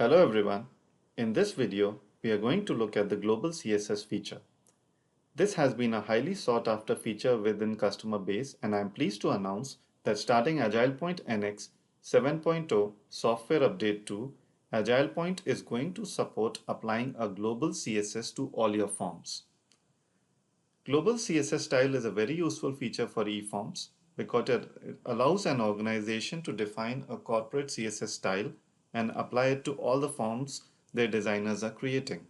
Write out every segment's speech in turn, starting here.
Hello everyone. In this video, we are going to look at the global CSS feature. This has been a highly sought after feature within customer base, and I am pleased to announce that starting AgilePoint NX 7.0 software update 2, AgilePoint is going to support applying a global CSS to all your forms. Global CSS style is a very useful feature for eForms because it allows an organization to define a corporate CSS style and apply it to all the forms their designers are creating.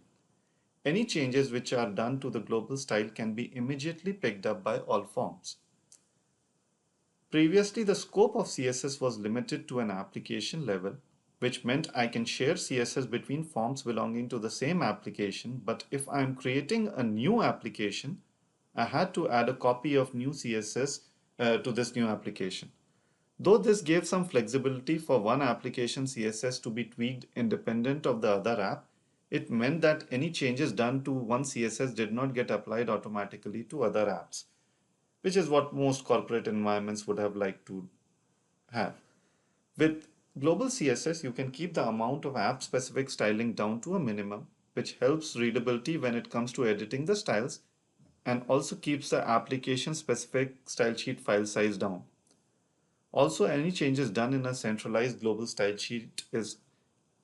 Any changes which are done to the global style can be immediately picked up by all forms. Previously, the scope of CSS was limited to an application level, which meant I can share CSS between forms belonging to the same application, but if I am creating a new application, I had to add a copy of new CSS to this new application. Though this gave some flexibility for one application CSS to be tweaked independent of the other app, it meant that any changes done to one CSS did not get applied automatically to other apps, which is what most corporate environments would have liked to have. With global CSS, you can keep the amount of app-specific styling down to a minimum, which helps readability when it comes to editing the styles and also keeps the application-specific style sheet file size down. Also, any changes done in a centralized global style sheet is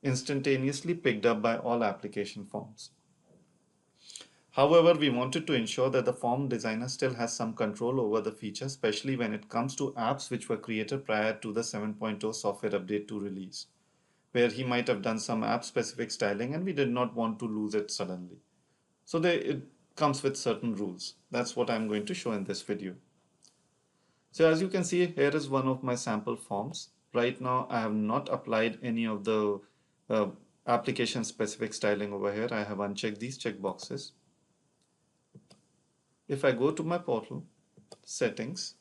instantaneously picked up by all application forms. However, we wanted to ensure that the form designer still has some control over the feature, especially when it comes to apps which were created prior to the 7.0 software update 2 release, where he might have done some app-specific styling and we did not want to lose it suddenly. So it comes with certain rules. That's what I'm going to show in this video. So as you can see, here is one of my sample forms. Right now, I have not applied any of the application specific styling over here. I have unchecked these checkboxes. If I go to my portal, settings,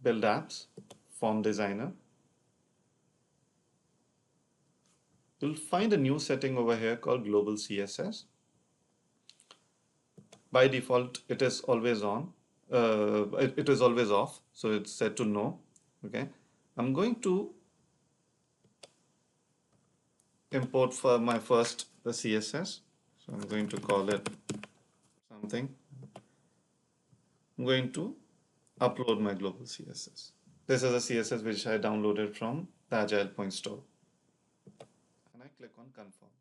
build apps, form designer, you'll find a new setting over here called global CSS. By default, it is always on. It is always off, so it's set to no. Okay, I'm going to import for my first the CSS. So I'm going to call it something. I'm going to upload my global CSS. This is a CSS which I downloaded from the AgilePoint store. And I click on confirm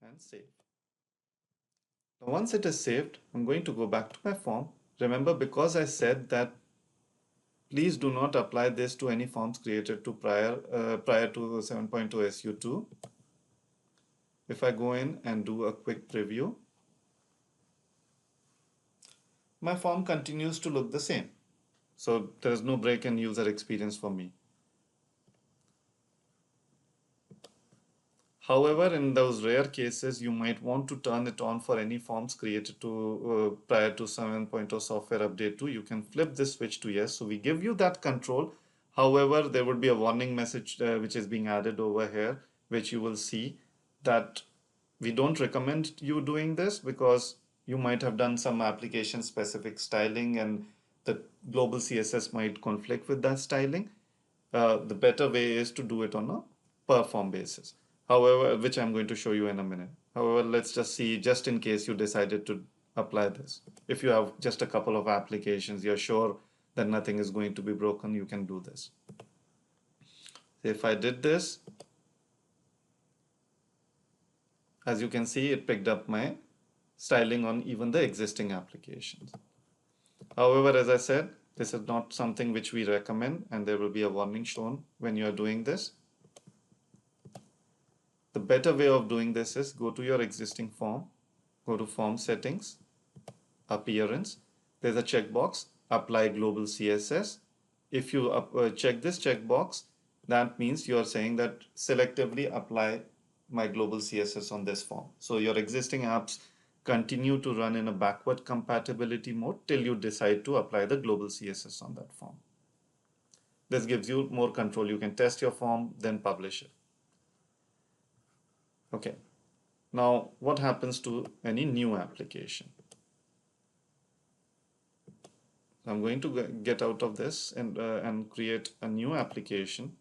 and save. Now once it is saved, I'm going to go back to my form. Remember, because I said that please do not apply this to any forms created to prior to 7.0 SU2. If I go in and do a quick preview, my form continues to look the same. So there is no break in user experience for me. However, in those rare cases, you might want to turn it on for any forms created to prior to 7.0 software update 2. You can flip this switch to yes. So we give you that control. However, there would be a warning message which is being added over here, which you will see that we don't recommend you doing this because you might have done some application specific styling and the global CSS might conflict with that styling. The better way is to do it on a per form basis. However, which I'm going to show you in a minute. However, let's just see, just in case you decided to apply this. If you have just a couple of applications, you're sure that nothing is going to be broken, you can do this. If I did this, as you can see, it picked up my styling on even the existing applications. However, as I said, this is not something which we recommend, and there will be a warning shown when you are doing this. The better way of doing this is go to your existing form, go to form settings, appearance. There's a checkbox, apply global CSS. If you check this checkbox, that means you are saying that selectively apply my global CSS on this form. So your existing apps continue to run in a backward compatibility mode till you decide to apply the global CSS on that form. This gives you more control. You can test your form, then publish it. Okay. Now, what happens to any new application? I'm going to get out of this and create a new application.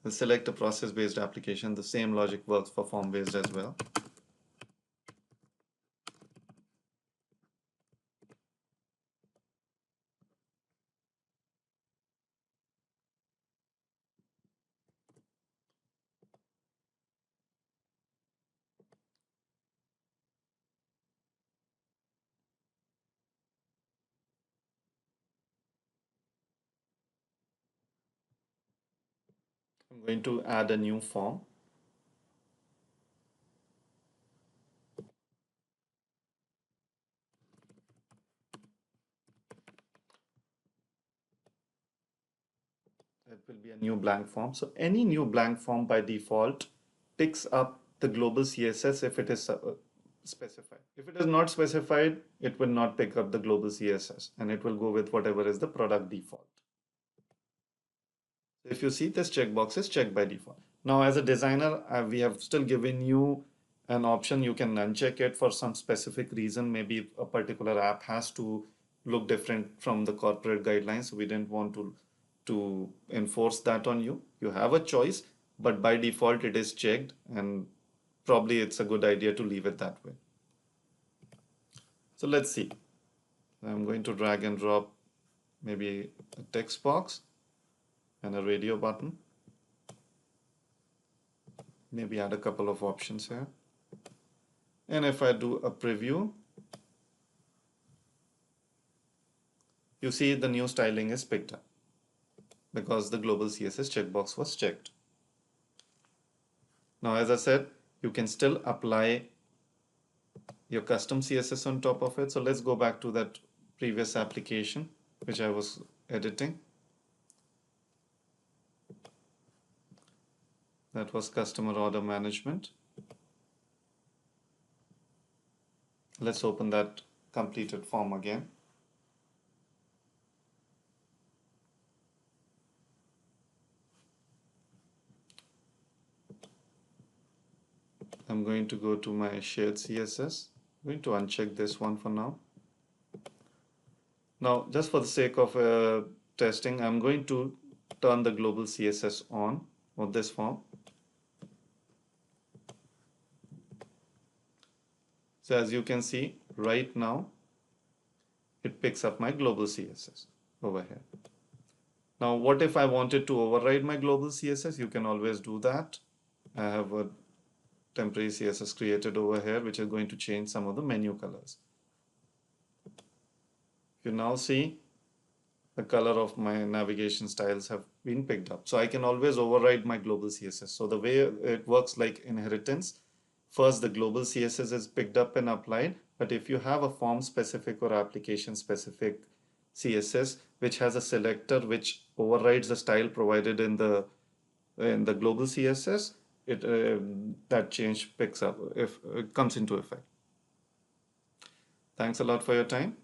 I'll select a process-based application. The same logic works for form-based as well. I'm going to add a new form. It will be a new blank form. So any new blank form by default picks up the global CSS if it is specified. If it is not specified, it will not pick up the global CSS and it will go with whatever is the product default. If you see, this checkbox is checked by default. Now, as a designer, we have still given you an option. You can uncheck it for some specific reason. Maybe a particular app has to look different from the corporate guidelines. We didn't want to enforce that on you. You have a choice, but by default it is checked, and probably it's a good idea to leave it that way. So let's see. I'm going to drag and drop maybe a text box and a radio button. Maybe add a couple of options here. And if I do a preview, you see the new styling is picked up because the global CSS checkbox was checked. Now, as I said, you can still apply your custom CSS on top of it. So let's go back to that previous application which I was editing. That was customer order management. Let's open that completed form again. I'm going to go to my shared CSS. I'm going to uncheck this one for now. Now, just for the sake of testing, I'm going to turn the global CSS on this form. So as you can see right now, it picks up my global CSS over here. Now, what if I wanted to override my global CSS? You can always do that. I have a temporary CSS created over here, which is going to change some of the menu colors. You now see the color of my navigation styles have been picked up. So I can always override my global CSS. So the way it works like inheritance, first the global CSS is picked up and applied, but if you have a form specific or application specific CSS which has a selector which overrides the style provided in the global CSS, that change picks up if it comes into effect. Thanks a lot for your time.